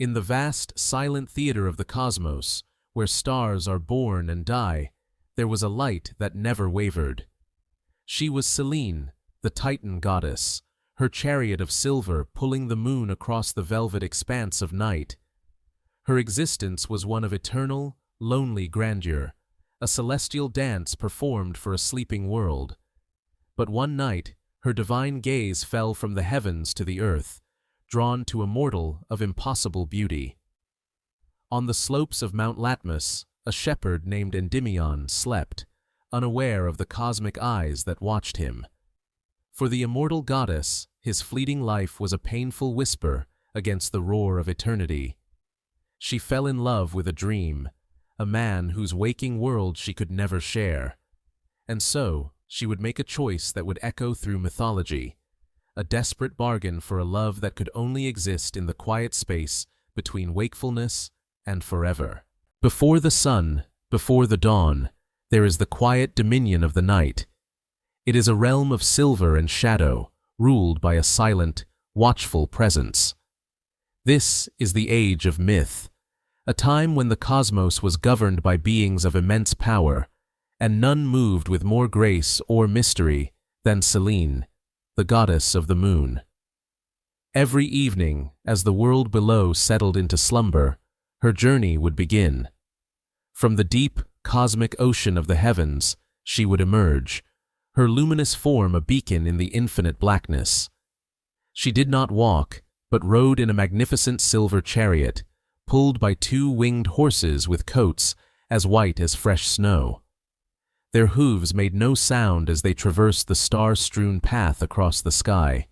In the vast, silent theater of the cosmos, where stars are born and die, there was a light that never wavered. She was Selene, the Titan goddess, her chariot of silver pulling the moon across the velvet expanse of night. Her existence was one of eternal, lonely grandeur, a celestial dance performed for a sleeping world. But one night, her divine gaze fell from the heavens to the earth, drawn to a mortal of impossible beauty. On the slopes of Mount Latmus, a shepherd named Endymion slept, unaware of the cosmic eyes that watched him. For the immortal goddess, his fleeting life was a painful whisper against the roar of eternity. She fell in love with a dream, a man whose waking world she could never share. And so, she would make a choice that would echo through mythology, a desperate bargain for a love that could only exist in the quiet space between wakefulness and forever. Before the sun, before the dawn, there is the quiet dominion of the night. It is a realm of silver and shadow, ruled by a silent, watchful presence. This is the age of myth, a time when the cosmos was governed by beings of immense power, and none moved with more grace or mystery than Selene, the goddess of the moon. Every evening, as the world below settled into slumber, her journey would begin. From the deep, cosmic ocean of the heavens, she would emerge, her luminous form a beacon in the infinite blackness. She did not walk, but rode in a magnificent silver chariot, pulled by two winged horses with coats as white as fresh snow. Their hooves made no sound as they traversed the star-strewn path across the sky.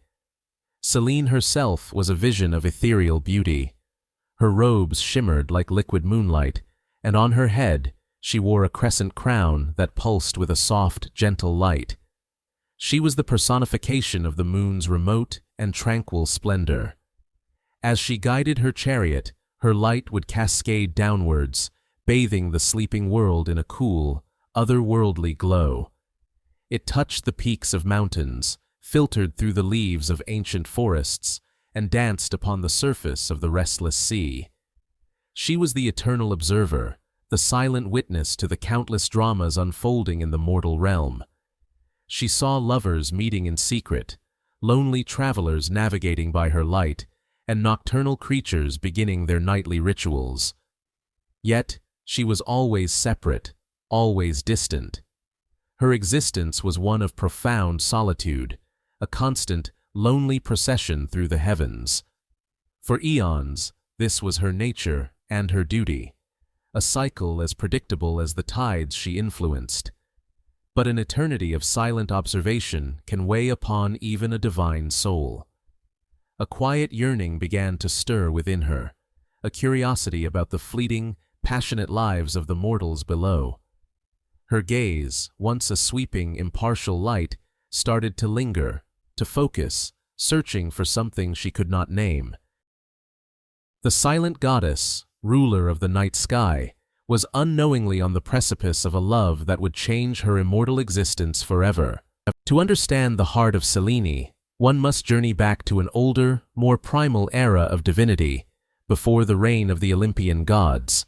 Selene herself was a vision of ethereal beauty. Her robes shimmered like liquid moonlight, and on her head she wore a crescent crown that pulsed with a soft, gentle light. She was the personification of the moon's remote and tranquil splendor. As she guided her chariot, her light would cascade downwards, bathing the sleeping world in a cool, otherworldly glow. It touched the peaks of mountains, filtered through the leaves of ancient forests, and danced upon the surface of the restless sea. She was the eternal observer, the silent witness to the countless dramas unfolding in the mortal realm. She saw lovers meeting in secret, lonely travelers navigating by her light, and nocturnal creatures beginning their nightly rituals. Yet, she was always separate, always distant. Her existence was one of profound solitude, a constant, lonely procession through the heavens. For eons, this was her nature and her duty, a cycle as predictable as the tides she influenced. But an eternity of silent observation can weigh upon even a divine soul. A quiet yearning began to stir within her, a curiosity about the fleeting, passionate lives of the mortals below. Her gaze, once a sweeping, impartial light, started to linger, to focus, searching for something she could not name. The silent goddess, ruler of the night sky, was unknowingly on the precipice of a love that would change her immortal existence forever. To understand the heart of Selene, one must journey back to an older, more primal era of divinity, before the reign of the Olympian gods.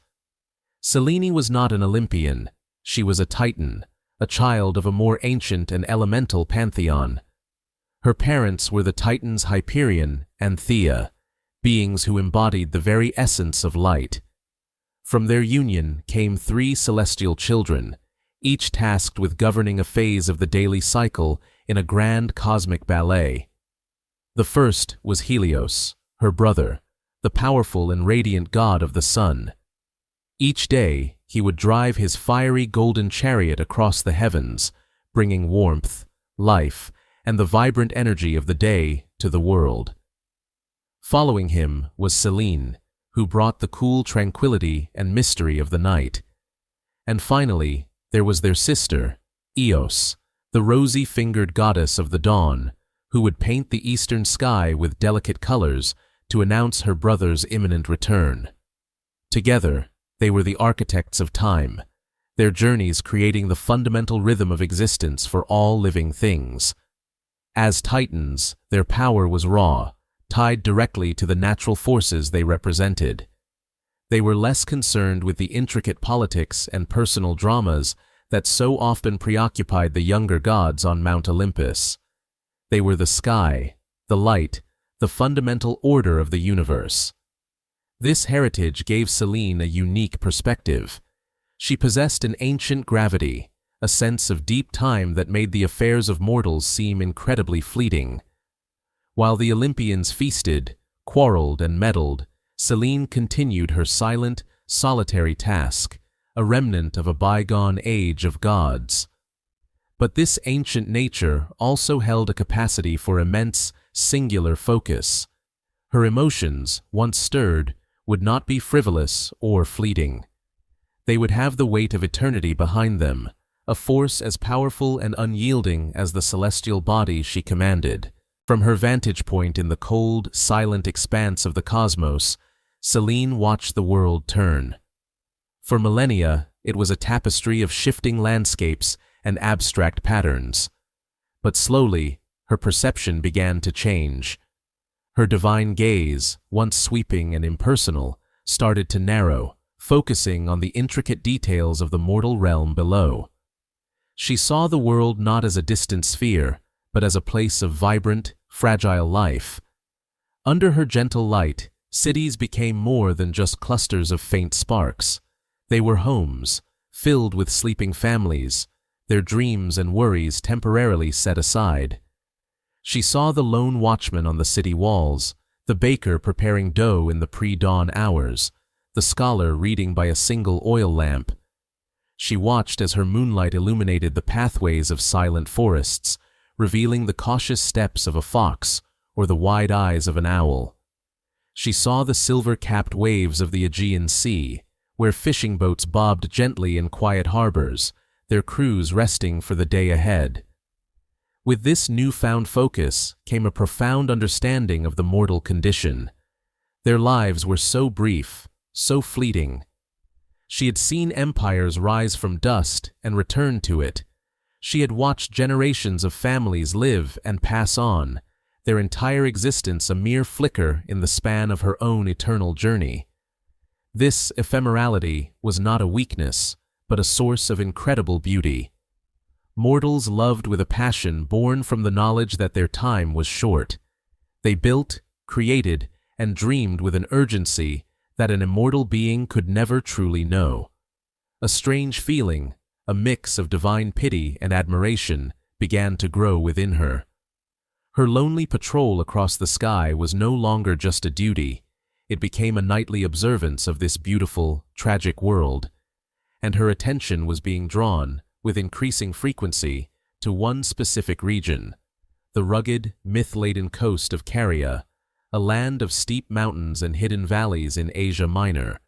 Selene was not an Olympian, she was a Titan, a child of a more ancient and elemental pantheon. Her parents were the Titans Hyperion and Theia, beings who embodied the very essence of light. From their union came 3 celestial children, each tasked with governing a phase of the daily cycle in a grand cosmic ballet. The first was Helios, her brother, the powerful and radiant god of the sun. Each day, he would drive his fiery golden chariot across the heavens, bringing warmth, life, and the vibrant energy of the day to the world. Following him was Selene, who brought the cool tranquility and mystery of the night. And finally, there was their sister, Eos, the rosy-fingered goddess of the dawn, who would paint the eastern sky with delicate colors to announce her brother's imminent return. Together, they were the architects of time, their journeys creating the fundamental rhythm of existence for all living things. As Titans, their power was raw, tied directly to the natural forces they represented. They were less concerned with the intricate politics and personal dramas that so often preoccupied the younger gods on Mount Olympus. They were the sky, the light, the fundamental order of the universe. This heritage gave Selene a unique perspective. She possessed an ancient gravity, a sense of deep time that made the affairs of mortals seem incredibly fleeting. While the Olympians feasted, quarreled, and meddled, Selene continued her silent, solitary task, a remnant of a bygone age of gods. But this ancient nature also held a capacity for immense, singular focus. Her emotions, once stirred, would not be frivolous or fleeting. They would have the weight of eternity behind them, a force as powerful and unyielding as the celestial body she commanded. From her vantage point in the cold, silent expanse of the cosmos, Selene watched the world turn. For millennia, it was a tapestry of shifting landscapes and abstract patterns. But slowly, her perception began to change. Her divine gaze, once sweeping and impersonal, started to narrow, focusing on the intricate details of the mortal realm below. She saw the world not as a distant sphere, but as a place of vibrant, fragile life. Under her gentle light, cities became more than just clusters of faint sparks. They were homes, filled with sleeping families, their dreams and worries temporarily set aside. She saw the lone watchman on the city walls, the baker preparing dough in the pre-dawn hours, the scholar reading by a single oil lamp. She watched as her moonlight illuminated the pathways of silent forests, revealing the cautious steps of a fox or the wide eyes of an owl. She saw the silver-capped waves of the Aegean Sea, where fishing boats bobbed gently in quiet harbors, their crews resting for the day ahead. With this newfound focus came a profound understanding of the mortal condition. Their lives were so brief, so fleeting. She had seen empires rise from dust and return to it. She had watched generations of families live and pass on, their entire existence a mere flicker in the span of her own eternal journey. This ephemerality was not a weakness, but a source of incredible beauty. Mortals loved with a passion born from the knowledge that their time was short. They built, created, and dreamed with an urgency that an immortal being could never truly know. A strange feeling, a mix of divine pity and admiration, began to grow within her. Her lonely patrol across the sky was no longer just a duty. It became a nightly observance of this beautiful, tragic world, and her attention was being drawn, with increasing frequency, to one specific region, the rugged, myth-laden coast of Caria, a land of steep mountains and hidden valleys in Asia Minor.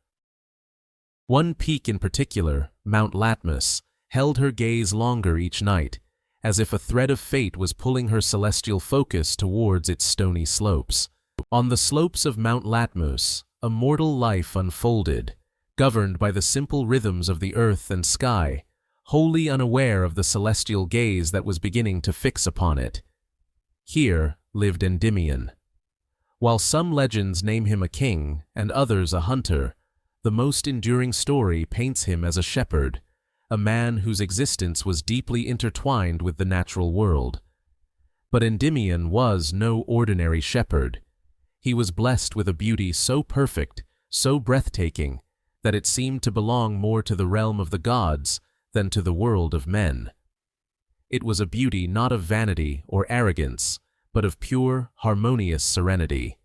One peak in particular, Mount Latmus, held her gaze longer each night, as if a thread of fate was pulling her celestial focus towards its stony slopes. On the slopes of Mount Latmus, a mortal life unfolded, governed by the simple rhythms of the earth and sky, wholly unaware of the celestial gaze that was beginning to fix upon it. Here lived Endymion. While some legends name him a king and others a hunter, the most enduring story paints him as a shepherd, a man whose existence was deeply intertwined with the natural world. But Endymion was no ordinary shepherd. He was blessed with a beauty so perfect, so breathtaking, that it seemed to belong more to the realm of the gods than to the world of men. It was a beauty not of vanity or arrogance, but of pure, harmonious serenity.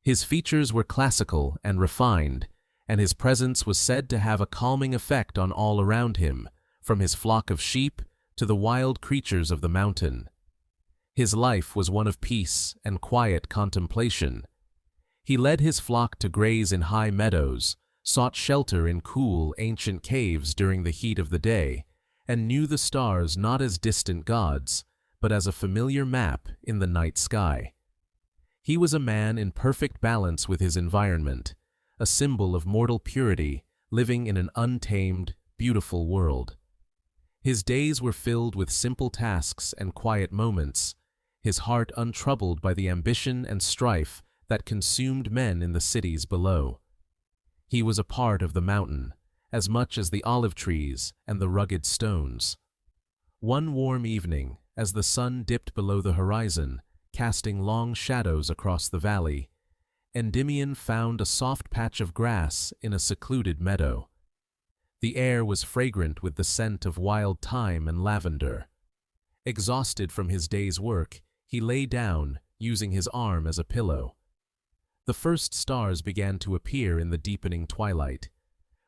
His features were classical and refined, and his presence was said to have a calming effect on all around him, from his flock of sheep to the wild creatures of the mountain. His life was one of peace and quiet contemplation. He led his flock to graze in high meadows, sought shelter in cool, ancient caves during the heat of the day, and knew the stars not as distant gods, but as a familiar map in the night sky. He was a man in perfect balance with his environment, a symbol of mortal purity, living in an untamed, beautiful world. His days were filled with simple tasks and quiet moments, his heart untroubled by the ambition and strife that consumed men in the cities below. He was a part of the mountain, as much as the olive trees and the rugged stones. One warm evening, as the sun dipped below the horizon, casting long shadows across the valley, Endymion found a soft patch of grass in a secluded meadow. The air was fragrant with the scent of wild thyme and lavender. Exhausted from his day's work, he lay down, using his arm as a pillow. The first stars began to appear in the deepening twilight.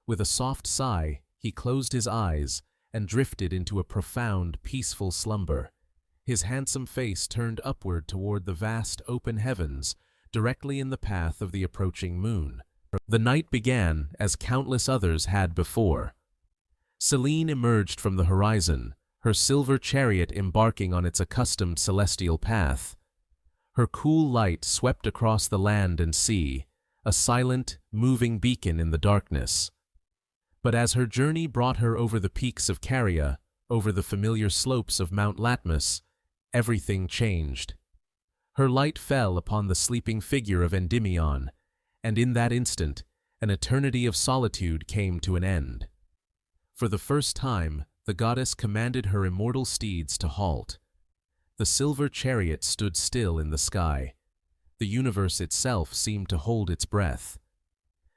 With a soft sigh, he closed his eyes and drifted into a profound, peaceful slumber, his handsome face turned upward toward the vast open heavens, directly in the path of the approaching moon. The night began as countless others had before. Selene emerged from the horizon, her silver chariot embarking on its accustomed celestial path. Her cool light swept across the land and sea, a silent, moving beacon in the darkness. But as her journey brought her over the peaks of Caria, over the familiar slopes of Mount Latmus, everything changed. Her light fell upon the sleeping figure of Endymion, and in that instant, an eternity of solitude came to an end. For the first time, the goddess commanded her immortal steeds to halt. The silver chariot stood still in the sky. The universe itself seemed to hold its breath.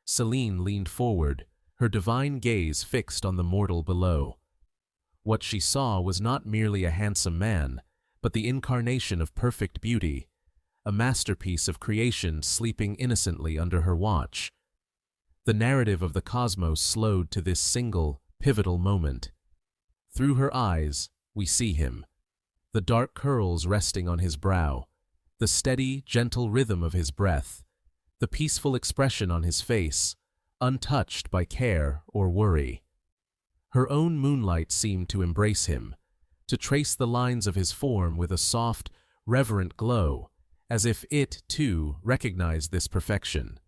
Selene leaned forward, her divine gaze fixed on the mortal below. What she saw was not merely a handsome man, but the incarnation of perfect beauty, a masterpiece of creation sleeping innocently under her watch. The narrative of the cosmos slowed to this single, pivotal moment. Through her eyes, we see him, the dark curls resting on his brow, the steady, gentle rhythm of his breath, the peaceful expression on his face, untouched by care or worry. Her own moonlight seemed to embrace him, to trace the lines of his form with a soft, reverent glow, as if it, too, recognized this perfection.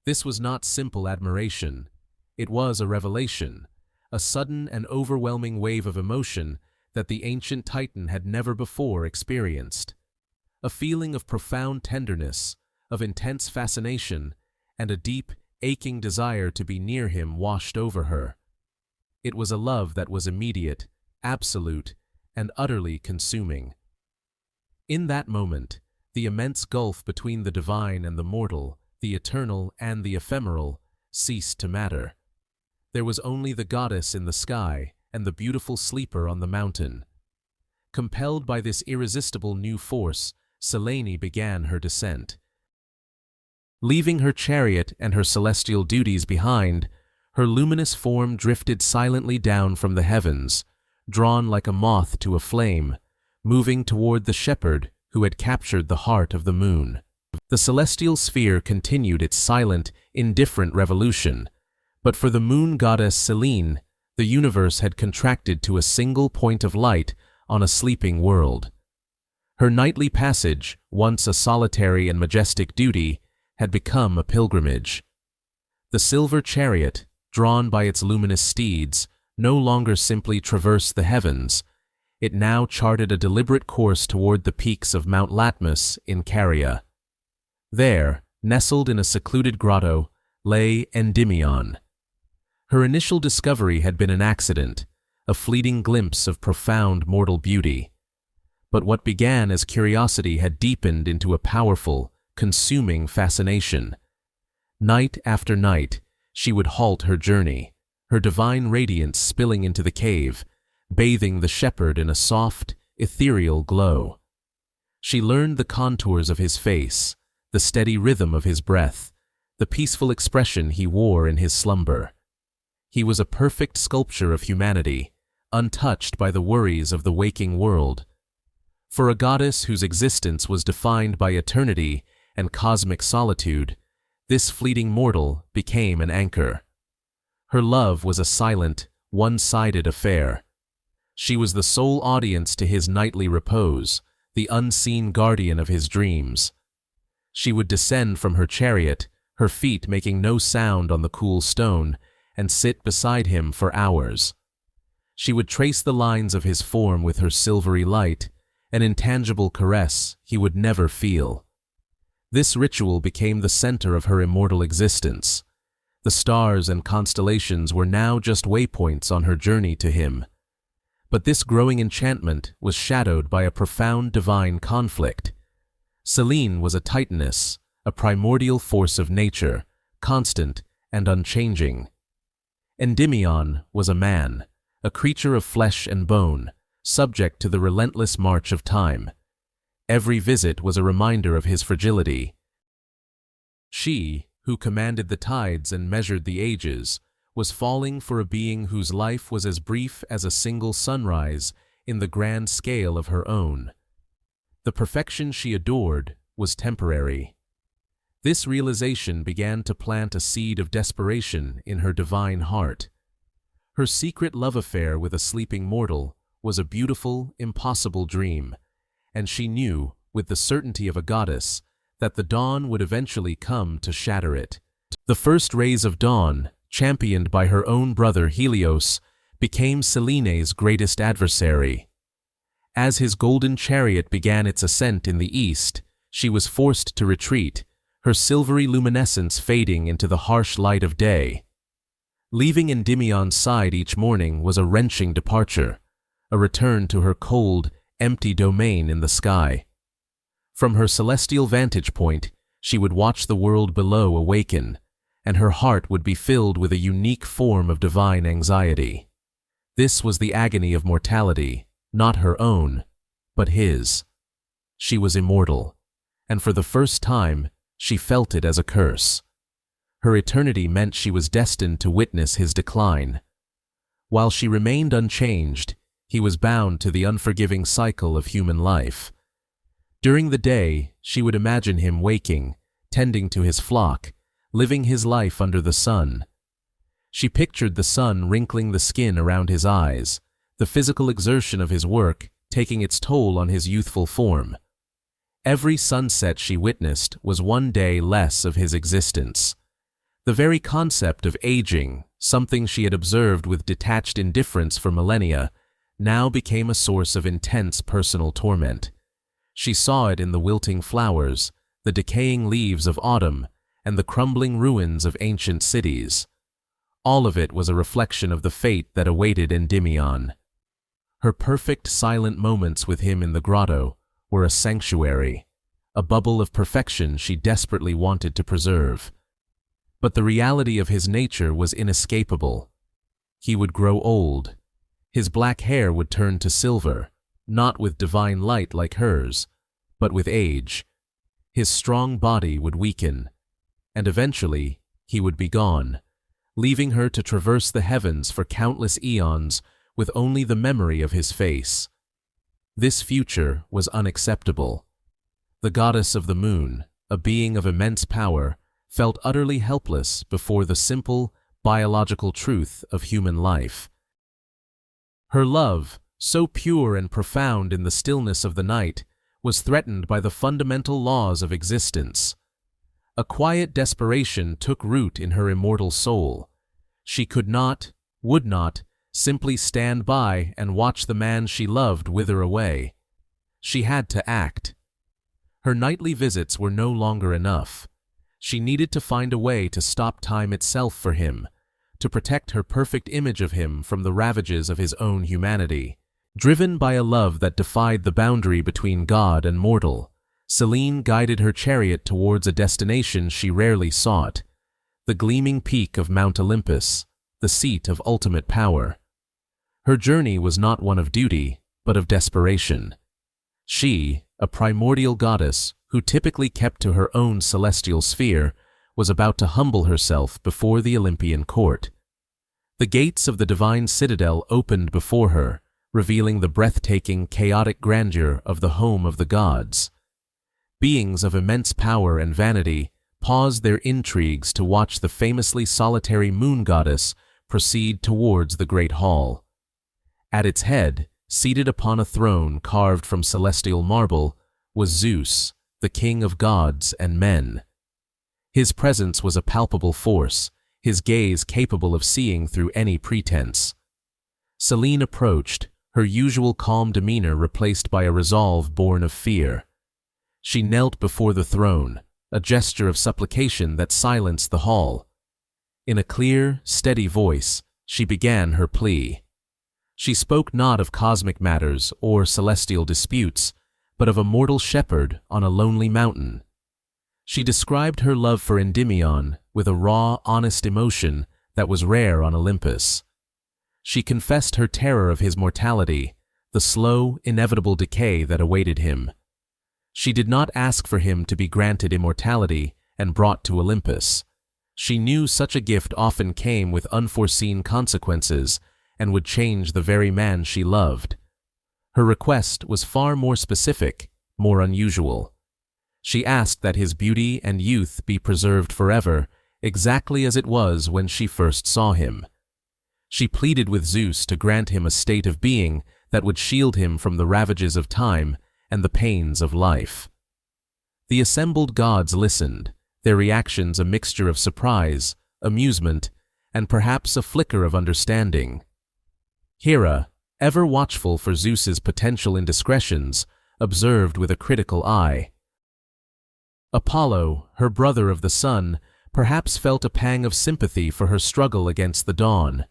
This was not simple admiration. It was a revelation, a sudden and overwhelming wave of emotion that the ancient Titan had never before experienced. A feeling of profound tenderness, of intense fascination, and a deep, aching desire to be near him washed over her. It was a love that was immediate, absolute, and utterly consuming. In that moment, the immense gulf between the divine and the mortal, the eternal and the ephemeral, ceased to matter. There was only the goddess in the sky and the beautiful sleeper on the mountain. Compelled by this irresistible new force, Selene began her descent. Leaving her chariot and her celestial duties behind, her luminous form drifted silently down from the heavens, drawn like a moth to a flame, moving toward the shepherd who had captured the heart of the moon. The celestial sphere continued its silent, indifferent revolution, but for the moon goddess Selene, the universe had contracted to a single point of light on a sleeping world. Her nightly passage, once a solitary and majestic duty, had become a pilgrimage. The silver chariot, drawn by its luminous steeds, no longer simply traversed the heavens. It now charted a deliberate course toward the peaks of Mount Latmus in Caria. There, nestled in a secluded grotto, lay Endymion. Her initial discovery had been an accident, a fleeting glimpse of profound mortal beauty. But what began as curiosity had deepened into a powerful, consuming fascination. Night after night, she would halt her journey, her divine radiance spilling into the cave, bathing the shepherd in a soft, ethereal glow. She learned the contours of his face, the steady rhythm of his breath, the peaceful expression he wore in his slumber. He was a perfect sculpture of humanity, untouched by the worries of the waking world. For a goddess whose existence was defined by eternity and cosmic solitude, this fleeting mortal became an anchor. Her love was a silent, one-sided affair. She was the sole audience to his nightly repose, the unseen guardian of his dreams. She would descend from her chariot, her feet making no sound on the cool stone, and sit beside him for hours. She would trace the lines of his form with her silvery light, an intangible caress he would never feel. This ritual became the center of her immortal existence. The stars and constellations were now just waypoints on her journey to him. But this growing enchantment was shadowed by a profound divine conflict. Selene was a titaness, a primordial force of nature, constant and unchanging. Endymion was a man, a creature of flesh and bone, subject to the relentless march of time. Every visit was a reminder of his fragility. She, who commanded the tides and measured the ages, was falling for a being whose life was as brief as a single sunrise in the grand scale of her own. The perfection she adored was temporary. This realization began to plant a seed of desperation in her divine heart. Her secret love affair with a sleeping mortal was a beautiful, impossible dream, and she knew, with the certainty of a goddess, that the dawn would eventually come to shatter it. The first rays of dawn, championed by her own brother Helios, became Selene's greatest adversary. As his golden chariot began its ascent in the east, she was forced to retreat, her silvery luminescence fading into the harsh light of day. Leaving Endymion's side each morning was a wrenching departure, a return to her cold, empty domain in the sky. From her celestial vantage point, she would watch the world below awaken, and her heart would be filled with a unique form of divine anxiety. This was the agony of mortality, not her own, but his. She was immortal, and for the first time, she felt it as a curse. Her eternity meant she was destined to witness his decline. While she remained unchanged, he was bound to the unforgiving cycle of human life. During the day, she would imagine him waking, tending to his flock, living his life under the sun. She pictured the sun wrinkling the skin around his eyes, the physical exertion of his work taking its toll on his youthful form. Every sunset she witnessed was one day less of his existence. The very concept of aging, something she had observed with detached indifference for millennia, now became a source of intense personal torment. She saw it in the wilting flowers, the decaying leaves of autumn, and the crumbling ruins of ancient cities. All of it was a reflection of the fate that awaited Endymion. Her perfect silent moments with him in the grotto were a sanctuary, a bubble of perfection she desperately wanted to preserve. But the reality of his nature was inescapable. He would grow old. His black hair would turn to silver, not with divine light like hers, but with age. His strong body would weaken, and eventually he would be gone, leaving her to traverse the heavens for countless eons with only the memory of his face. This future was unacceptable. The goddess of the moon, a being of immense power, felt utterly helpless before the simple, biological truth of human life. Her love, so pure and profound in the stillness of the night, was threatened by the fundamental laws of existence. A quiet desperation took root in her immortal soul. She could not, would not, simply stand by and watch the man she loved wither away. She had to act. Her nightly visits were no longer enough. She needed to find a way to stop time itself for him, to protect her perfect image of him from the ravages of his own humanity. Driven by a love that defied the boundary between God and mortal, Selene guided her chariot towards a destination she rarely sought, the gleaming peak of Mount Olympus, the seat of ultimate power. Her journey was not one of duty, but of desperation. She, a primordial goddess who typically kept to her own celestial sphere, was about to humble herself before the Olympian court. The gates of the divine citadel opened before her, revealing the breathtaking, chaotic grandeur of the home of the gods. Beings of immense power and vanity paused their intrigues to watch the famously solitary moon goddess proceed towards the great hall. At its head, seated upon a throne carved from celestial marble, was Zeus, the king of gods and men. His presence was a palpable force, his gaze capable of seeing through any pretense. Selene approached, her usual calm demeanor replaced by a resolve born of fear. She knelt before the throne, a gesture of supplication that silenced the hall. In a clear, steady voice, she began her plea. She spoke not of cosmic matters or celestial disputes, but of a mortal shepherd on a lonely mountain. She described her love for Endymion with a raw, honest emotion that was rare on Olympus. She confessed her terror of his mortality, the slow, inevitable decay that awaited him. She did not ask for him to be granted immortality and brought to Olympus. She knew such a gift often came with unforeseen consequences and would change the very man she loved. Her request was far more specific, more unusual. She asked that his beauty and youth be preserved forever, exactly as it was when she first saw him. She pleaded with Zeus to grant him a state of being that would shield him from the ravages of time and the pains of life. The assembled gods listened, their reactions a mixture of surprise, amusement, and perhaps a flicker of understanding. Hera, ever watchful for Zeus's potential indiscretions, observed with a critical eye. Apollo, her brother of the sun, perhaps felt a pang of sympathy for her struggle against the dawn.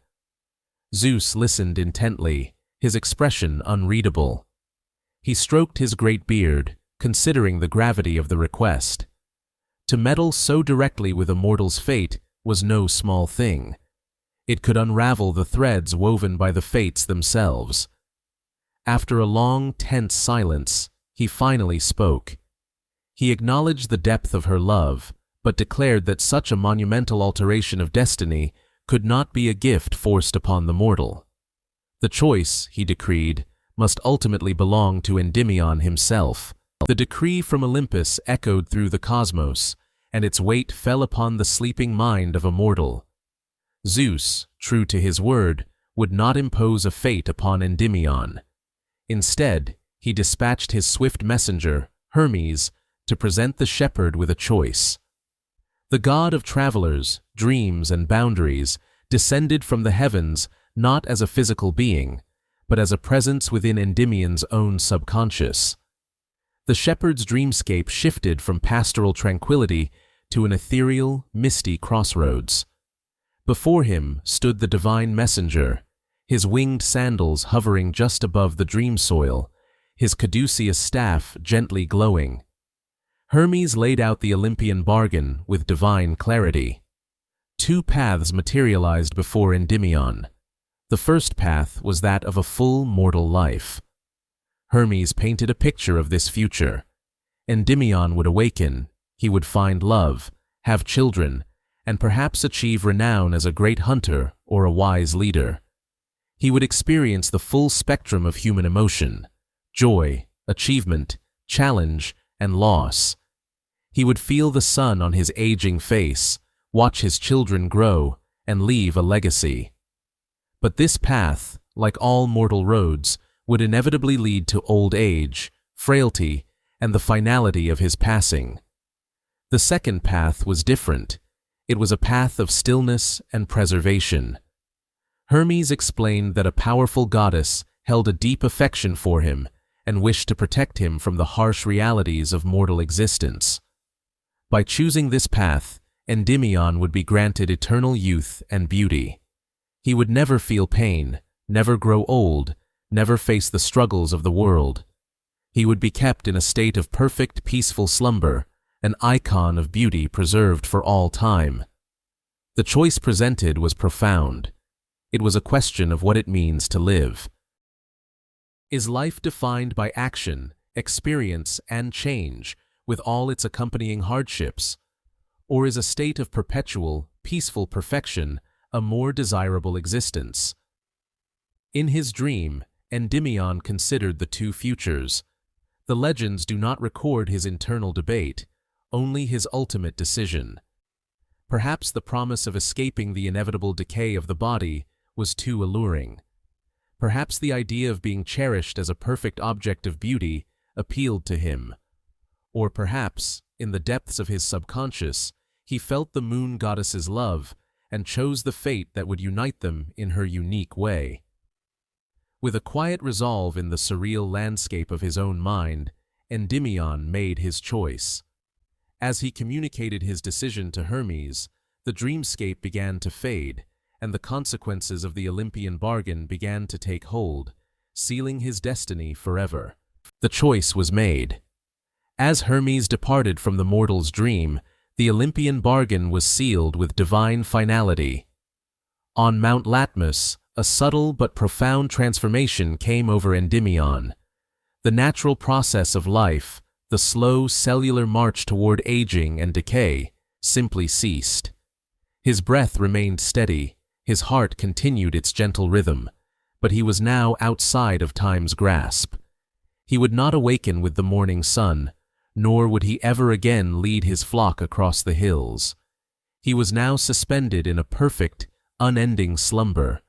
Zeus listened intently, his expression unreadable. He stroked his great beard, considering the gravity of the request. To meddle so directly with a mortal's fate was no small thing. It could unravel the threads woven by the fates themselves. After a long, tense silence, he finally spoke. He acknowledged the depth of her love, but declared that such a monumental alteration of destiny could not be a gift forced upon the mortal. The choice, he decreed, must ultimately belong to Endymion himself. The decree from Olympus echoed through the cosmos, and its weight fell upon the sleeping mind of a mortal. Zeus, true to his word, would not impose a fate upon Endymion. Instead, he dispatched his swift messenger, Hermes, to present the shepherd with a choice. The god of travelers, dreams, and boundaries descended from the heavens not as a physical being, but as a presence within Endymion's own subconscious. The shepherd's dreamscape shifted from pastoral tranquility to an ethereal, misty crossroads. Before him stood the divine messenger, his winged sandals hovering just above the dream soil, his caduceus staff gently glowing. Hermes laid out the Olympian bargain with divine clarity. Two paths materialized before Endymion. The first path was that of a full mortal life. Hermes painted a picture of this future. Endymion would awaken, he would find love, have children, and perhaps achieve renown as a great hunter or a wise leader. He would experience the full spectrum of human emotion: joy, achievement, challenge, and loss. He would feel the sun on his aging face, watch his children grow, and leave a legacy. But this path, like all mortal roads, would inevitably lead to old age, frailty, and the finality of his passing. The second path was different. It was a path of stillness and preservation. Hermes explained that a powerful goddess held a deep affection for him and wished to protect him from the harsh realities of mortal existence. By choosing this path, Endymion would be granted eternal youth and beauty. He would never feel pain, never grow old, never face the struggles of the world. He would be kept in a state of perfect, peaceful slumber, an icon of beauty preserved for all time. The choice presented was profound. It was a question of what it means to live. Is life defined by action, experience, and change, with all its accompanying hardships? Or is a state of perpetual, peaceful perfection a more desirable existence? In his dream, Endymion considered the two futures. The legends do not record his internal debate, only his ultimate decision. Perhaps the promise of escaping the inevitable decay of the body was too alluring. Perhaps the idea of being cherished as a perfect object of beauty appealed to him. Or perhaps, in the depths of his subconscious, he felt the moon goddess's love and chose the fate that would unite them in her unique way. With a quiet resolve in the surreal landscape of his own mind, Endymion made his choice. As he communicated his decision to Hermes, the dreamscape began to fade, and the consequences of the Olympian bargain began to take hold, sealing his destiny forever. The choice was made. As Hermes departed from the mortal's dream, the Olympian bargain was sealed with divine finality. On Mount Latmus, a subtle but profound transformation came over Endymion. The natural process of life, the slow cellular march toward aging and decay, simply ceased. His breath remained steady, his heart continued its gentle rhythm, but he was now outside of time's grasp. He would not awaken with the morning sun, nor would he ever again lead his flock across the hills. He was now suspended in a perfect, unending slumber,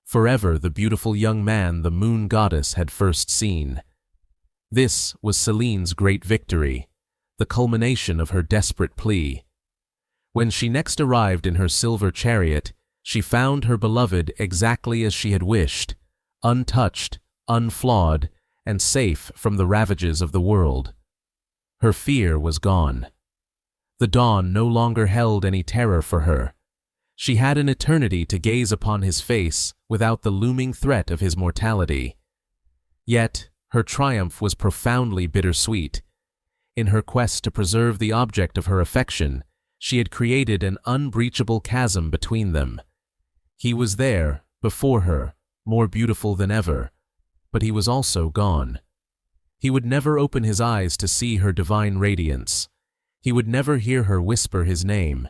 forever the beautiful young man the moon goddess had first seen. This was Selene's great victory, the culmination of her desperate plea. When she next arrived in her silver chariot, she found her beloved exactly as she had wished, untouched, unflawed, and safe from the ravages of the world. Her fear was gone. The dawn no longer held any terror for her. She had an eternity to gaze upon his face without the looming threat of his mortality. Yet, her triumph was profoundly bittersweet. In her quest to preserve the object of her affection, she had created an unbreachable chasm between them. He was there, before her, more beautiful than ever, but he was also gone. He would never open his eyes to see her divine radiance. He would never hear her whisper his name.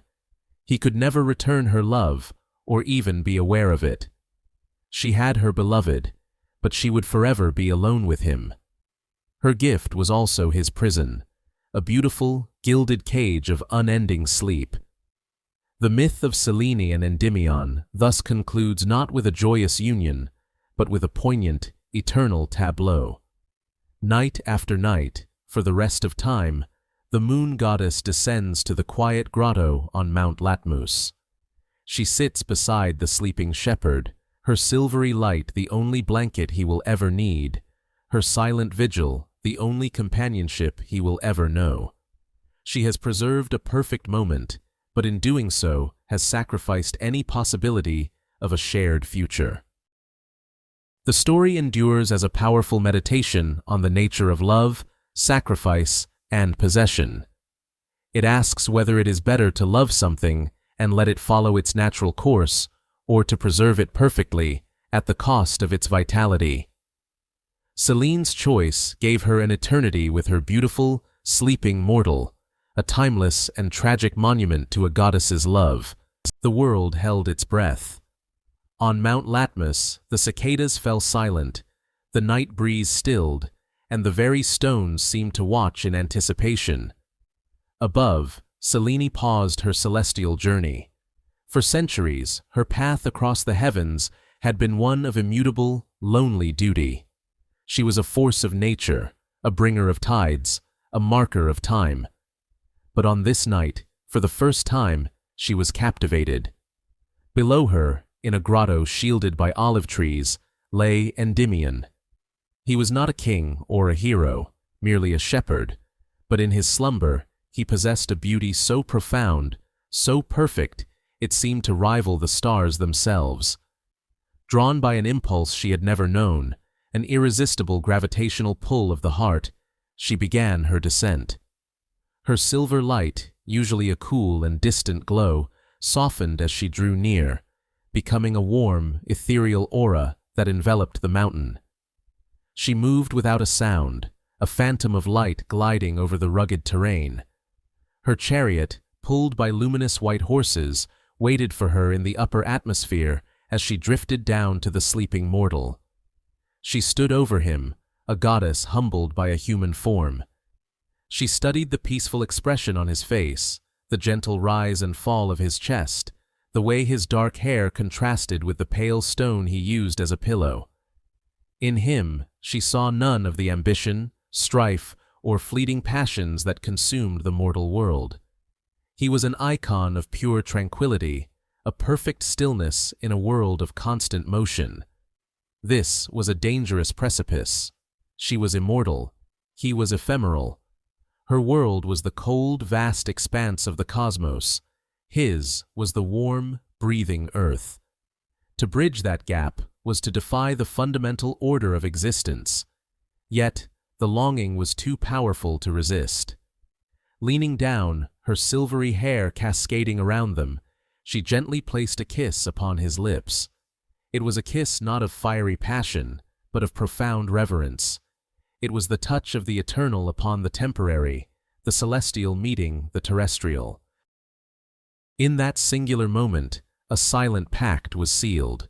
He could never return her love, or even be aware of it. She had her beloved, but she would forever be alone with him. Her gift was also his prison, a beautiful, gilded cage of unending sleep. The myth of Selene and Endymion thus concludes not with a joyous union, but with a poignant, eternal tableau. Night after night, for the rest of time, the moon goddess descends to the quiet grotto on Mount Latmus. She sits beside the sleeping shepherd, her silvery light the only blanket he will ever need, her silent vigil the only companionship he will ever know. She has preserved a perfect moment, but in doing so has sacrificed any possibility of a shared future. The story endures as a powerful meditation on the nature of love, sacrifice, and possession. It asks whether it is better to love something and let it follow its natural course, or to preserve it perfectly at the cost of its vitality. Selene's choice gave her an eternity with her beautiful, sleeping mortal, a timeless and tragic monument to a goddess's love. The world held its breath. On Mount Latmus, the cicadas fell silent, the night breeze stilled, and the very stones seemed to watch in anticipation. Above, Selene paused her celestial journey. For centuries, her path across the heavens had been one of immutable, lonely duty. She was a force of nature, a bringer of tides, a marker of time. But on this night, for the first time, she was captivated. Below her, in a grotto shielded by olive trees, lay Endymion. He was not a king or a hero, merely a shepherd, but in his slumber he possessed a beauty so profound, so perfect, it seemed to rival the stars themselves. Drawn by an impulse she had never known, an irresistible gravitational pull of the heart, she began her descent. Her silver light, usually a cool and distant glow, softened as she drew near, becoming a warm, ethereal aura that enveloped the mountain. She moved without a sound, a phantom of light gliding over the rugged terrain. Her chariot, pulled by luminous white horses, waited for her in the upper atmosphere as she drifted down to the sleeping mortal. She stood over him, a goddess humbled by a human form. She studied the peaceful expression on his face, the gentle rise and fall of his chest, the way his dark hair contrasted with the pale stone he used as a pillow. In him, she saw none of the ambition, strife, or fleeting passions that consumed the mortal world. He was an icon of pure tranquility, a perfect stillness in a world of constant motion. This was a dangerous precipice. She was immortal. He was ephemeral. Her world was the cold, vast expanse of the cosmos. His was the warm, breathing earth. To bridge that gap was to defy the fundamental order of existence. Yet, the longing was too powerful to resist. Leaning down, her silvery hair cascading around them, she gently placed a kiss upon his lips. It was a kiss not of fiery passion, but of profound reverence. It was the touch of the eternal upon the temporary, the celestial meeting the terrestrial. In that singular moment, a silent pact was sealed.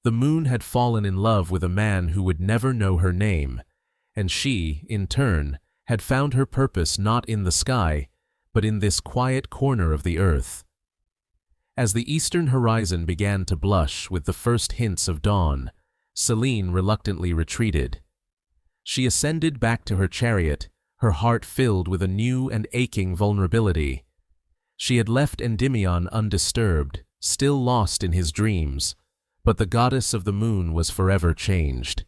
The moon had fallen in love with a man who would never know her name, and she, in turn, had found her purpose not in the sky, but in this quiet corner of the earth. As the eastern horizon began to blush with the first hints of dawn, Selene reluctantly retreated. She ascended back to her chariot, her heart filled with a new and aching vulnerability. She had left Endymion undisturbed, still lost in his dreams, but the goddess of the moon was forever changed.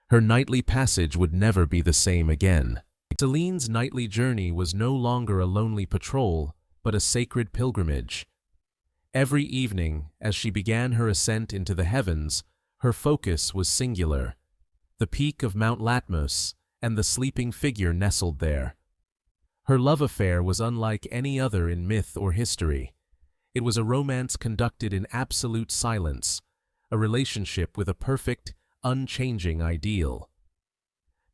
Her nightly passage would never be the same again. Selene's nightly journey was no longer a lonely patrol, but a sacred pilgrimage. Every evening, as she began her ascent into the heavens, her focus was singular: the peak of Mount Latmus and the sleeping figure nestled there. Her love affair was unlike any other in myth or history. It was a romance conducted in absolute silence, a relationship with a perfect, unchanging ideal.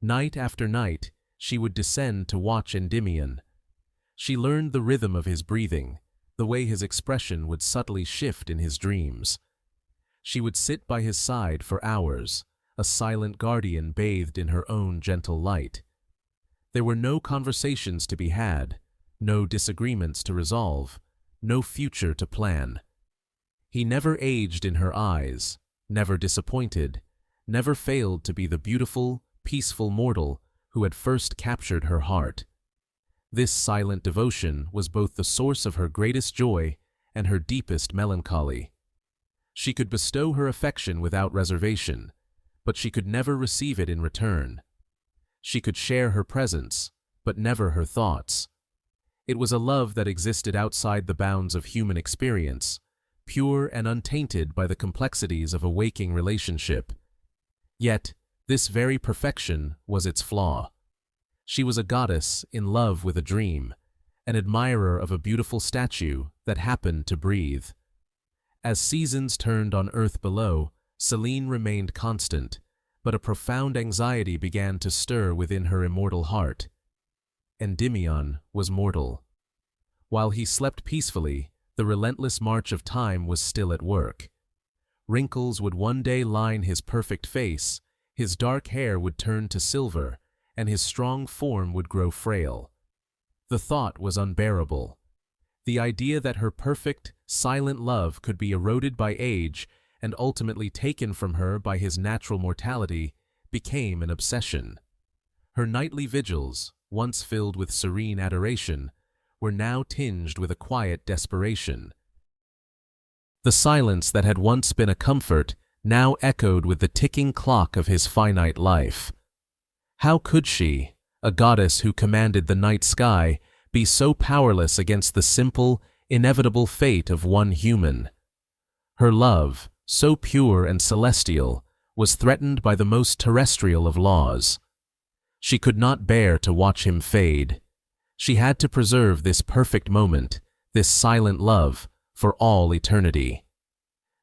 Night after night, she would descend to watch Endymion. She learned the rhythm of his breathing, the way his expression would subtly shift in his dreams. She would sit by his side for hours, a silent guardian bathed in her own gentle light. There were no conversations to be had, no disagreements to resolve, no future to plan. He never aged in her eyes, never disappointed, never failed to be the beautiful, peaceful mortal who had first captured her heart. This silent devotion was both the source of her greatest joy and her deepest melancholy. She could bestow her affection without reservation, but she could never receive it in return. She could share her presence, but never her thoughts. It was a love that existed outside the bounds of human experience, pure and untainted by the complexities of a waking relationship. Yet, this very perfection was its flaw. She was a goddess in love with a dream, an admirer of a beautiful statue that happened to breathe. As seasons turned on earth below, Selene remained constant, but a profound anxiety began to stir within her immortal heart. Endymion was mortal. While he slept peacefully, the relentless march of time was still at work. Wrinkles would one day line his perfect face, his dark hair would turn to silver, and his strong form would grow frail. The thought was unbearable. The idea that her perfect, silent love could be eroded by age and ultimately taken from her by his natural mortality became an obsession. Her nightly vigils, once filled with serene adoration, were now tinged with a quiet desperation. The silence that had once been a comfort now echoed with the ticking clock of his finite life. How could she, a goddess who commanded the night sky, be so powerless against the simple, inevitable fate of one human? Her love, so pure and celestial, was threatened by the most terrestrial of laws. She could not bear to watch him fade. She had to preserve this perfect moment, this silent love, for all eternity.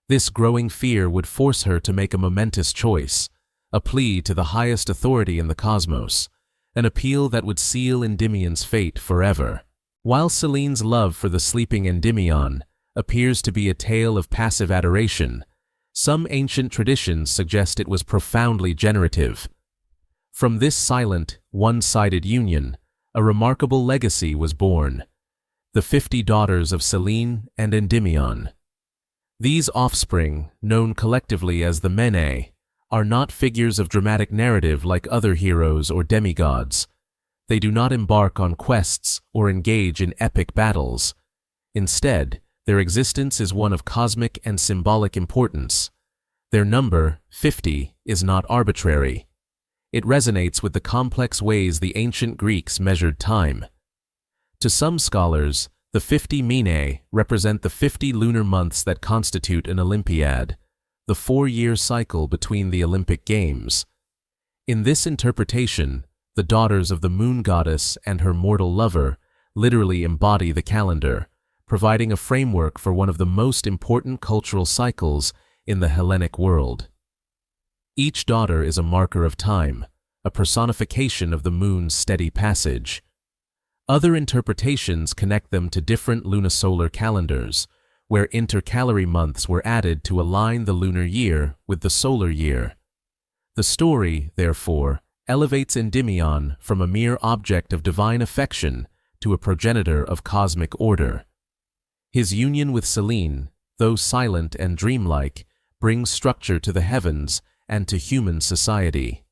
This growing fear would force her to make a momentous choice, a plea to the highest authority in the cosmos, an appeal that would seal Endymion's fate forever. While Selene's love for the sleeping Endymion appears to be a tale of passive adoration, some ancient traditions suggest it was profoundly generative. From this silent, one-sided union, a remarkable legacy was born: the 50 daughters of Selene and Endymion. These offspring, known collectively as the Mene, are not figures of dramatic narrative like other heroes or demigods. They do not embark on quests or engage in epic battles. Instead, their existence is one of cosmic and symbolic importance. Their number, 50, is not arbitrary. It resonates with the complex ways the ancient Greeks measured time. To some scholars, the 50 Minae represent the 50 lunar months that constitute an Olympiad, the 4-year cycle between the Olympic Games. In this interpretation, the daughters of the moon goddess and her mortal lover literally embody the calendar, providing a framework for one of the most important cultural cycles in the Hellenic world. Each daughter is a marker of time, a personification of the moon's steady passage. Other interpretations connect them to different lunisolar calendars, where intercalary months were added to align the lunar year with the solar year. The story, therefore, elevates Endymion from a mere object of divine affection to a progenitor of cosmic order. His union with Selene, though silent and dreamlike, brings structure to the heavens and to human society.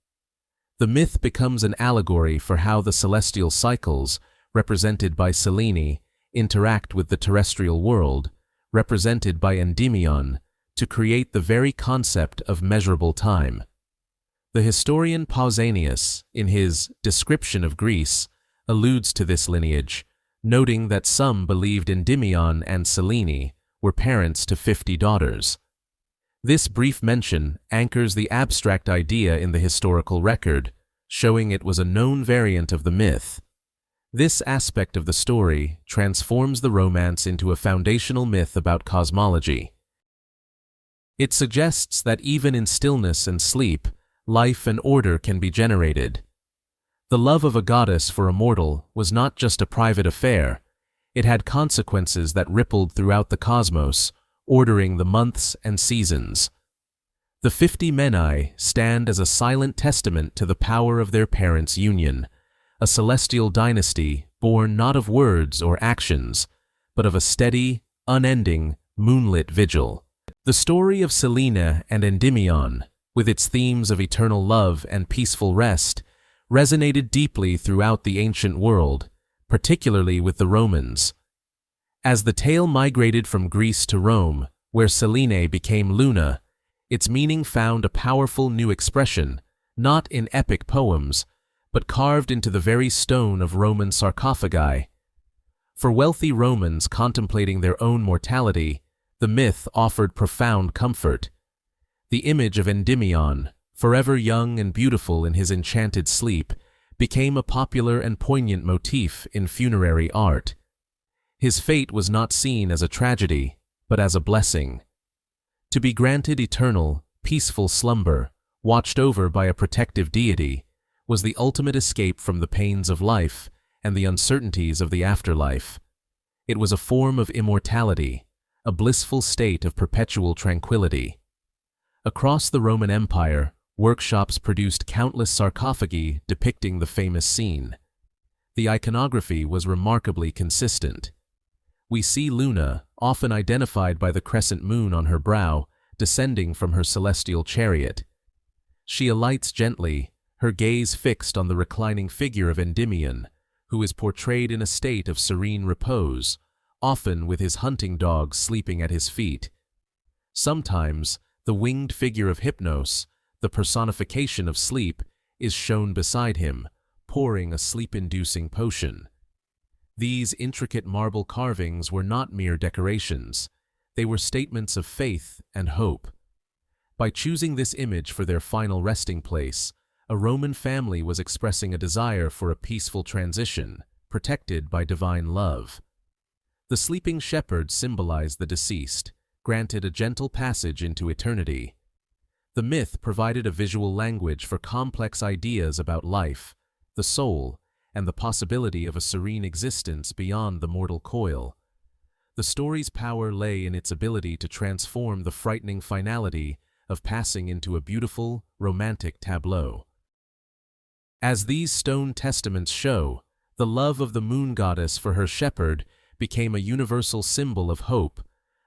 The myth becomes an allegory for how the celestial cycles, represented by Selene, interact with the terrestrial world, represented by Endymion, to create the very concept of measurable time. The historian Pausanias, in his Description of Greece, alludes to this lineage, noting that some believed Endymion and Selene were parents to 50 daughters. This brief mention anchors the abstract idea in the historical record, showing it was a known variant of the myth. This aspect of the story transforms the romance into a foundational myth about cosmology. It suggests that even in stillness and sleep, life and order can be generated. The love of a goddess for a mortal was not just a private affair, it had consequences that rippled throughout the cosmos, ordering the months and seasons. The 50 Menai stand as a silent testament to the power of their parents' union, a celestial dynasty born not of words or actions, but of a steady, unending, moonlit vigil. The story of Selene and Endymion, with its themes of eternal love and peaceful rest, resonated deeply throughout the ancient world, particularly with the Romans. As the tale migrated from Greece to Rome, where Selene became Luna, its meaning found a powerful new expression, not in epic poems, but carved into the very stone of Roman sarcophagi. For wealthy Romans contemplating their own mortality, the myth offered profound comfort. The image of Endymion, forever young and beautiful in his enchanted sleep, became a popular and poignant motif in funerary art. His fate was not seen as a tragedy, but as a blessing. To be granted eternal, peaceful slumber, watched over by a protective deity, was the ultimate escape from the pains of life and the uncertainties of the afterlife. It was a form of immortality, a blissful state of perpetual tranquility. Across the Roman Empire, workshops produced countless sarcophagi depicting the famous scene. The iconography was remarkably consistent. We see Luna, often identified by the crescent moon on her brow, descending from her celestial chariot. She alights gently, her gaze fixed on the reclining figure of Endymion, who is portrayed in a state of serene repose, often with his hunting dog sleeping at his feet. Sometimes, the winged figure of Hypnos, the personification of sleep, is shown beside him, pouring a sleep-inducing potion. These intricate marble carvings were not mere decorations. They were statements of faith and hope. By choosing this image for their final resting place, a Roman family was expressing a desire for a peaceful transition, protected by divine love. The sleeping shepherd symbolized the deceased, granted a gentle passage into eternity. The myth provided a visual language for complex ideas about life, the soul, and the possibility of a serene existence beyond the mortal coil. The story's power lay in its ability to transform the frightening finality of passing into a beautiful, romantic tableau. As these stone testaments show, the love of the moon goddess for her shepherd became a universal symbol of hope,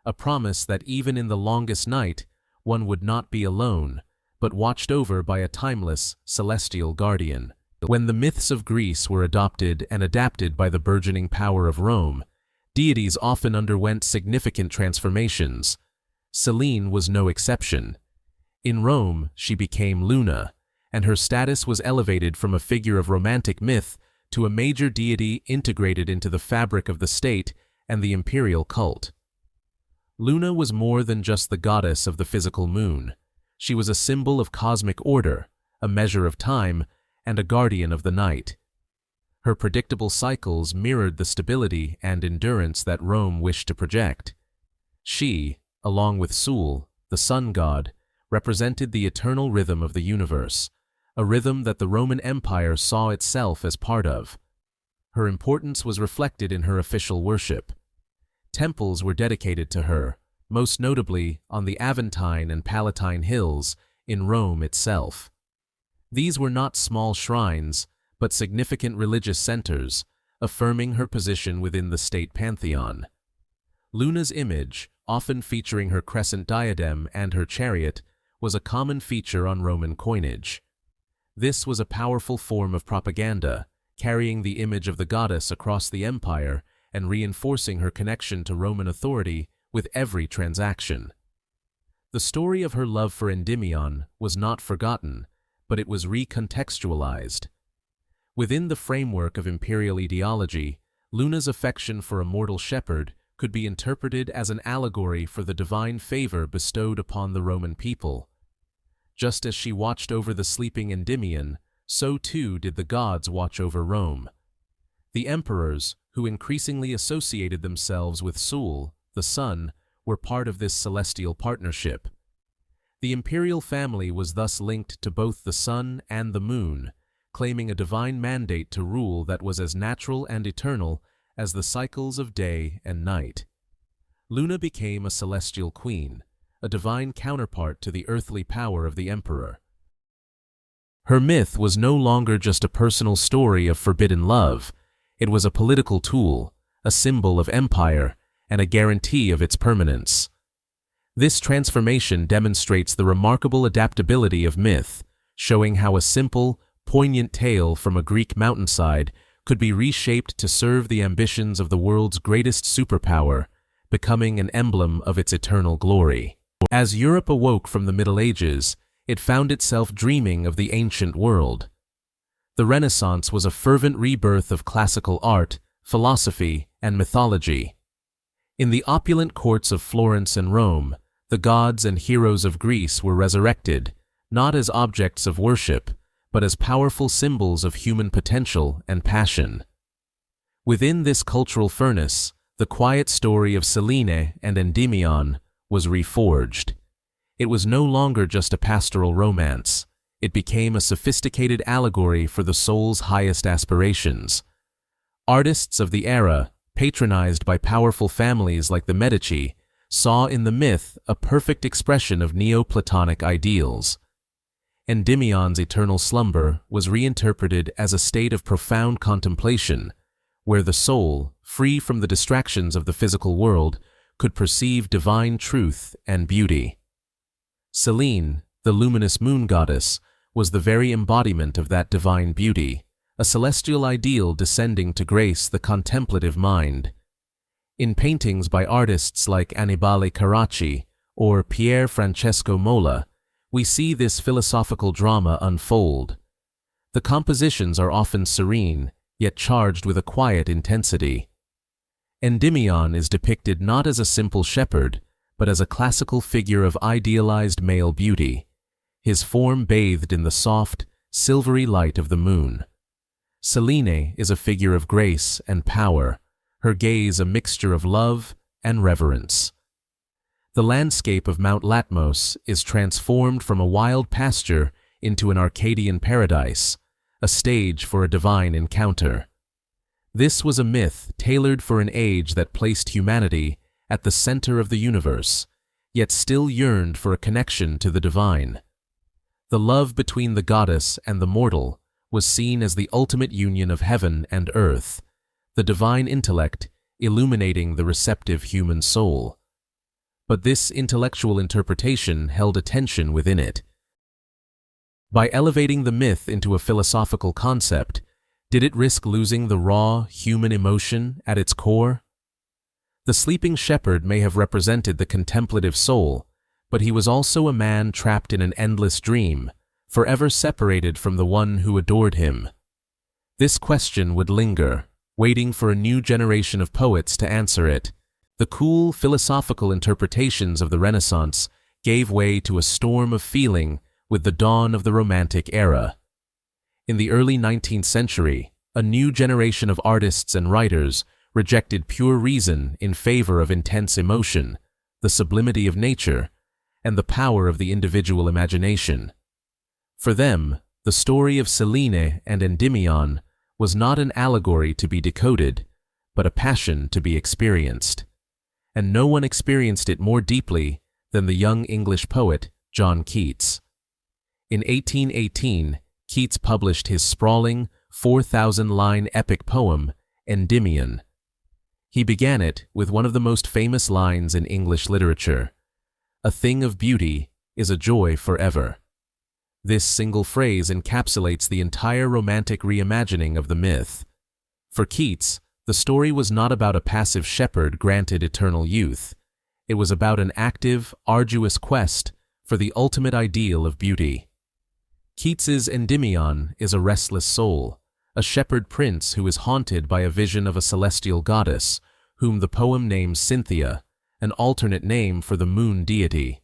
a promise that even in the longest night, one would not be alone, but watched over by a timeless, celestial guardian. When the myths of Greece were adopted and adapted by the burgeoning power of Rome, deities often underwent significant transformations. Selene was no exception. In Rome, she became Luna, and her status was elevated from a figure of romantic myth to a major deity integrated into the fabric of the state and the imperial cult. Luna was more than just the goddess of the physical moon. She was a symbol of cosmic order, a measure of time, and a guardian of the night. Her predictable cycles mirrored the stability and endurance that Rome wished to project. She, along with Sol, the sun god, represented the eternal rhythm of the universe, a rhythm that the Roman Empire saw itself as part of. Her importance was reflected in her official worship. Temples were dedicated to her, most notably on the Aventine and Palatine hills in Rome itself. These were not small shrines, but significant religious centers, affirming her position within the state pantheon. Luna's image, often featuring her crescent diadem and her chariot, was a common feature on Roman coinage. This was a powerful form of propaganda, carrying the image of the goddess across the empire and reinforcing her connection to Roman authority with every transaction. The story of her love for Endymion was not forgotten, but it was recontextualized. Within the framework of imperial ideology, Luna's affection for a mortal shepherd could be interpreted as an allegory for the divine favor bestowed upon the Roman people. Just as she watched over the sleeping Endymion, so too did the gods watch over Rome. The emperors, who increasingly associated themselves with Sol, the sun, were part of this celestial partnership. The imperial family was thus linked to both the sun and the moon, claiming a divine mandate to rule that was as natural and eternal as the cycles of day and night. Luna became a celestial queen, a divine counterpart to the earthly power of the emperor. Her myth was no longer just a personal story of forbidden love. It was a political tool, a symbol of empire, and a guarantee of its permanence. This transformation demonstrates the remarkable adaptability of myth, showing how a simple, poignant tale from a Greek mountainside could be reshaped to serve the ambitions of the world's greatest superpower, becoming an emblem of its eternal glory. As Europe awoke from the Middle Ages, it found itself dreaming of the ancient world. The Renaissance was a fervent rebirth of classical art, philosophy, and mythology. In the opulent courts of Florence and Rome, the gods and heroes of Greece were resurrected, not as objects of worship, but as powerful symbols of human potential and passion. Within this cultural furnace, the quiet story of Selene and Endymion was reforged. It was no longer just a pastoral romance. It became a sophisticated allegory for the soul's highest aspirations. Artists of the era, patronized by powerful families like the Medici, saw in the myth a perfect expression of Neoplatonic ideals. Endymion's eternal slumber was reinterpreted as a state of profound contemplation, where the soul, free from the distractions of the physical world, could perceive divine truth and beauty. Selene, the luminous moon goddess, was the very embodiment of that divine beauty, a celestial ideal descending to grace the contemplative mind. In paintings by artists like Annibale Carracci or Pier Francesco Mola, we see this philosophical drama unfold. The compositions are often serene, yet charged with a quiet intensity. Endymion is depicted not as a simple shepherd, but as a classical figure of idealized male beauty, his form bathed in the soft, silvery light of the moon. Selene is a figure of grace and power, her gaze a mixture of love and reverence. The landscape of Mount Latmus is transformed from a wild pasture into an Arcadian paradise, a stage for a divine encounter. This was a myth tailored for an age that placed humanity at the center of the universe, yet still yearned for a connection to the divine. The love between the goddess and the mortal was seen as the ultimate union of heaven and earth, the divine intellect illuminating the receptive human soul. But this intellectual interpretation held a tension within it. By elevating the myth into a philosophical concept, did it risk losing the raw, human emotion at its core? The sleeping shepherd may have represented the contemplative soul, But he was also a man trapped in an endless dream, forever separated from the one who adored him. This question would linger, waiting for a new generation of poets to answer it. The cool, philosophical interpretations of the Renaissance gave way to a storm of feeling with the dawn of the Romantic era. In the early 19th century, a new generation of artists and writers rejected pure reason in favor of intense emotion, the sublimity of nature, and the power of the individual imagination. For them, the story of Selene and Endymion was not an allegory to be decoded, but a passion to be experienced. And no one experienced it more deeply than the young English poet John Keats. In 1818, Keats published his sprawling, 4,000-line epic poem, Endymion. He began it with one of the most famous lines in English literature: "A thing of beauty is a joy forever." This single phrase encapsulates the entire romantic reimagining of the myth. For Keats, the story was not about a passive shepherd granted eternal youth. It was about an active, arduous quest for the ultimate ideal of beauty. Keats's Endymion is a restless soul, a shepherd prince who is haunted by a vision of a celestial goddess, whom the poem names Cynthia, an alternate name for the moon deity.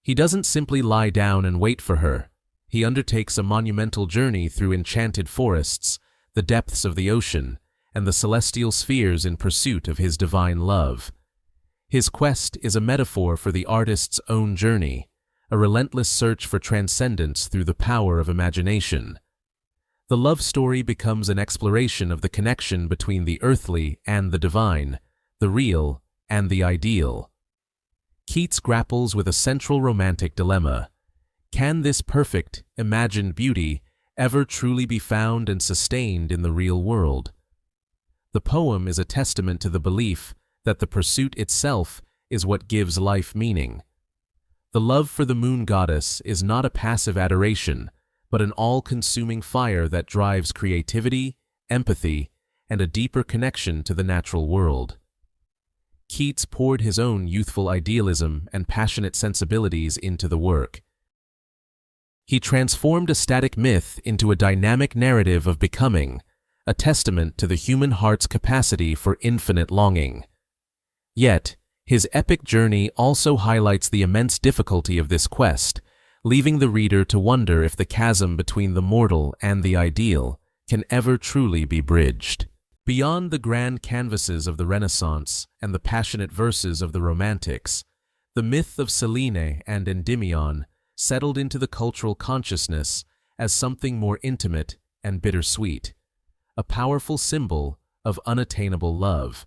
He doesn't simply lie down and wait for her. He undertakes a monumental journey through enchanted forests, the depths of the ocean, and the celestial spheres in pursuit of his divine love. His quest is a metaphor for the artist's own journey, a relentless search for transcendence through the power of imagination. The love story becomes an exploration of the connection between the earthly and the divine, the real and the ideal. Keats grapples with a central romantic dilemma. Can this perfect, imagined beauty ever truly be found and sustained in the real world? The poem is a testament to the belief that the pursuit itself is what gives life meaning. The love for the moon goddess is not a passive adoration, but an all-consuming fire that drives creativity, empathy, and a deeper connection to the natural world. Keats poured his own youthful idealism and passionate sensibilities into the work. He transformed a static myth into a dynamic narrative of becoming, a testament to the human heart's capacity for infinite longing. Yet, his epic journey also highlights the immense difficulty of this quest, leaving the reader to wonder if the chasm between the mortal and the ideal can ever truly be bridged. Beyond the grand canvases of the Renaissance and the passionate verses of the Romantics, the myth of Selene and Endymion settled into the cultural consciousness as something more intimate and bittersweet, a powerful symbol of unattainable love.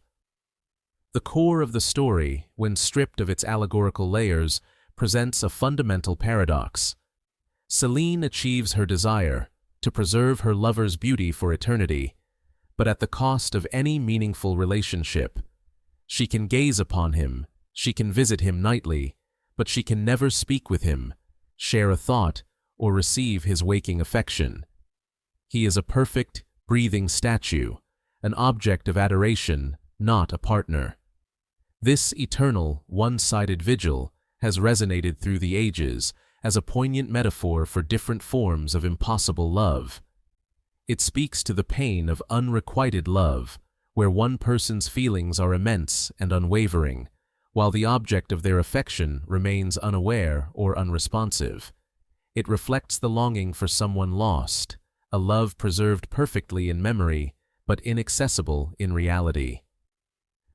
The core of the story, when stripped of its allegorical layers, presents a fundamental paradox. Selene achieves her desire to preserve her lover's beauty for eternity, but at the cost of any meaningful relationship. She can gaze upon him, she can visit him nightly, but she can never speak with him, share a thought, or receive his waking affection. He is a perfect, breathing statue, an object of adoration, not a partner. This eternal, one-sided vigil has resonated through the ages as a poignant metaphor for different forms of impossible love. It speaks to the pain of unrequited love, where one person's feelings are immense and unwavering, while the object of their affection remains unaware or unresponsive. It reflects the longing for someone lost, a love preserved perfectly in memory, but inaccessible in reality.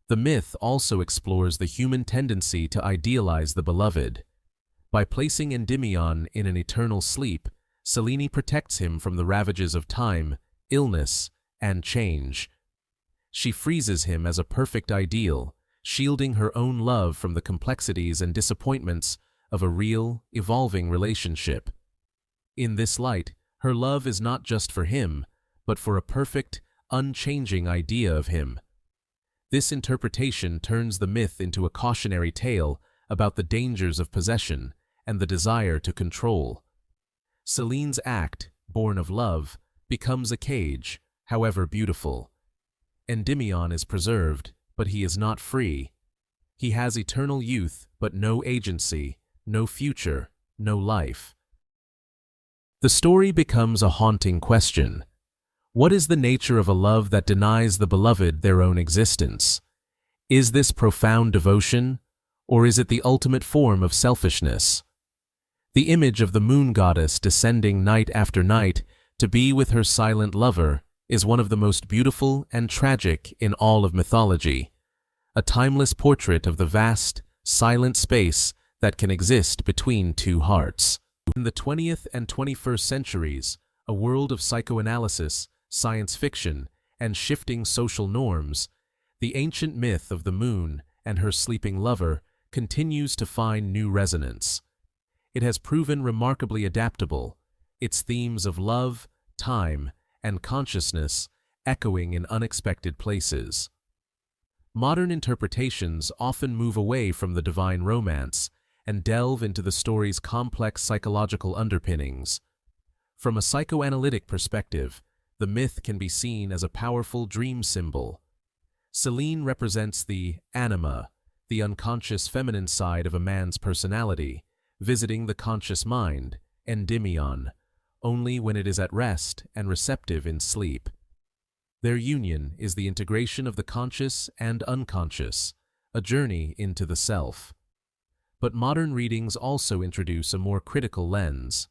The myth also explores the human tendency to idealize the beloved. By placing Endymion in an eternal sleep, Selene protects him from the ravages of time, illness, and change. She freezes him as a perfect ideal, shielding her own love from the complexities and disappointments of a real, evolving relationship. In this light, her love is not just for him, but for a perfect, unchanging idea of him. This interpretation turns the myth into a cautionary tale about the dangers of possession and the desire to control. Selene's act, born of love, becomes a cage, however beautiful. Endymion is preserved, but he is not free. He has eternal youth, but no agency, no future, no life. The story becomes a haunting question. What is the nature of a love that denies the beloved their own existence? Is this profound devotion, or is it the ultimate form of selfishness? The image of the moon goddess descending night after night to be with her silent lover is one of the most beautiful and tragic in all of mythology, a timeless portrait of the vast, silent space that can exist between two hearts. In the 20th and 21st centuries, a world of psychoanalysis, science fiction, and shifting social norms, the ancient myth of the moon and her sleeping lover continues to find new resonance. It has proven remarkably adaptable, its themes of love, time, and consciousness echoing in unexpected places. Modern interpretations often move away from the divine romance and delve into the story's complex psychological underpinnings. From a psychoanalytic perspective, the myth can be seen as a powerful dream symbol. Selene represents the anima, the unconscious feminine side of a man's personality, visiting the conscious mind, Endymion, only when it is at rest and receptive in sleep. Their union is the integration of the conscious and unconscious, a journey into the self. But modern readings also introduce a more critical lens.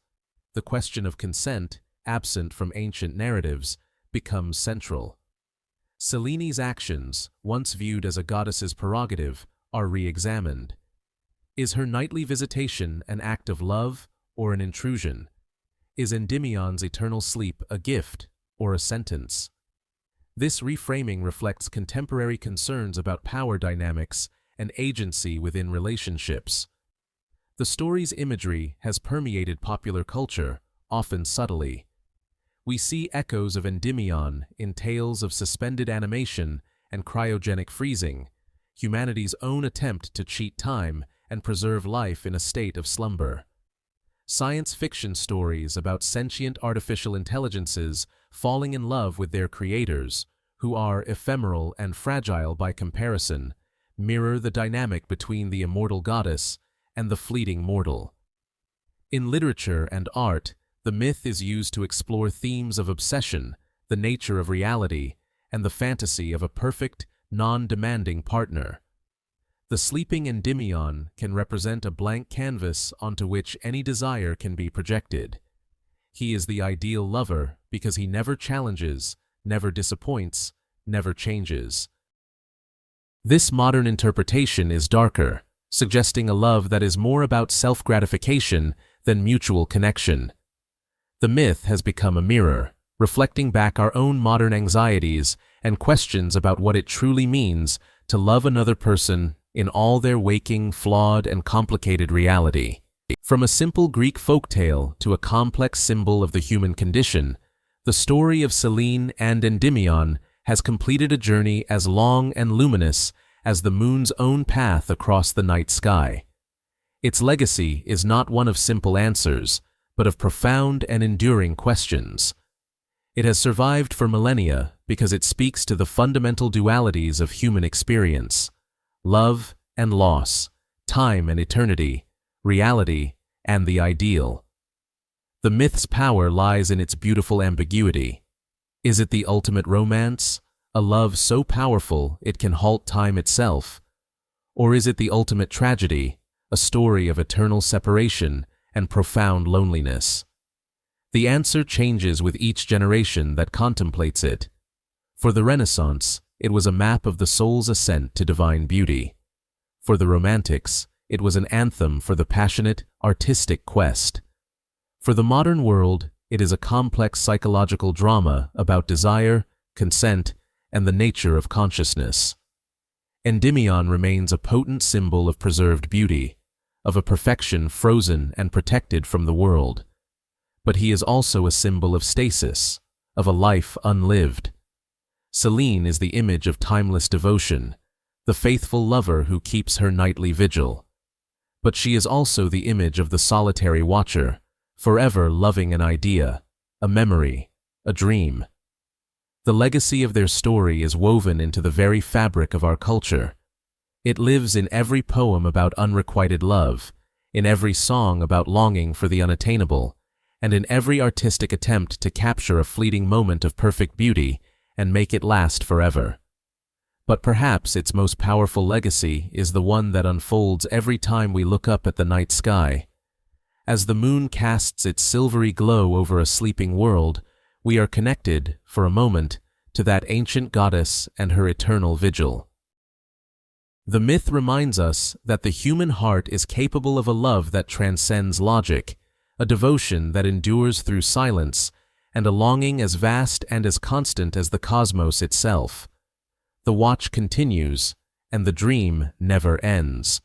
The question of consent, absent from ancient narratives, becomes central. Selene's actions, once viewed as a goddess's prerogative, are re-examined. Is her nightly visitation an act of love or an intrusion? Is Endymion's eternal sleep a gift or a sentence? This reframing reflects contemporary concerns about power dynamics and agency within relationships. The story's imagery has permeated popular culture, often subtly. We see echoes of Endymion in tales of suspended animation and cryogenic freezing, humanity's own attempt to cheat time and preserve life in a state of slumber. Science fiction stories about sentient artificial intelligences falling in love with their creators, who are ephemeral and fragile by comparison, mirror the dynamic between the immortal goddess and the fleeting mortal. In literature and art, the myth is used to explore themes of obsession, the nature of reality, and the fantasy of a perfect, non-demanding partner. The sleeping Endymion can represent a blank canvas onto which any desire can be projected. He is the ideal lover because he never challenges, never disappoints, never changes. This modern interpretation is darker, suggesting a love that is more about self-gratification than mutual connection. The myth has become a mirror, reflecting back our own modern anxieties and questions about what it truly means to love another person in all their waking, flawed, and complicated reality. From a simple Greek folktale to a complex symbol of the human condition, the story of Selene and Endymion has completed a journey as long and luminous as the moon's own path across the night sky. Its legacy is not one of simple answers, but of profound and enduring questions. It has survived for millennia because it speaks to the fundamental dualities of human experience: love and loss, time and eternity, reality and the ideal. The myth's power lies in its beautiful ambiguity. Is it the ultimate romance, a love so powerful it can halt time itself? Or is it the ultimate tragedy, a story of eternal separation and profound loneliness? The answer changes with each generation that contemplates it. For the Renaissance, it was a map of the soul's ascent to divine beauty. For the Romantics, it was an anthem for the passionate, artistic quest. For the modern world, it is a complex psychological drama about desire, consent, and the nature of consciousness. Endymion remains a potent symbol of preserved beauty, of a perfection frozen and protected from the world. But he is also a symbol of stasis, of a life unlived. Selene is the image of timeless devotion, the faithful lover who keeps her nightly vigil. But she is also the image of the solitary watcher, forever loving an idea, a memory, a dream. The legacy of their story is woven into the very fabric of our culture. It lives in every poem about unrequited love, in every song about longing for the unattainable, and in every artistic attempt to capture a fleeting moment of perfect beauty and make it last forever. But perhaps its most powerful legacy is the one that unfolds every time we look up at the night sky. As the moon casts its silvery glow over a sleeping world, we are connected, for a moment, to that ancient goddess and her eternal vigil. The myth reminds us that the human heart is capable of a love that transcends logic, a devotion that endures through silence, and a longing as vast and as constant as the cosmos itself. The watch continues, and the dream never ends.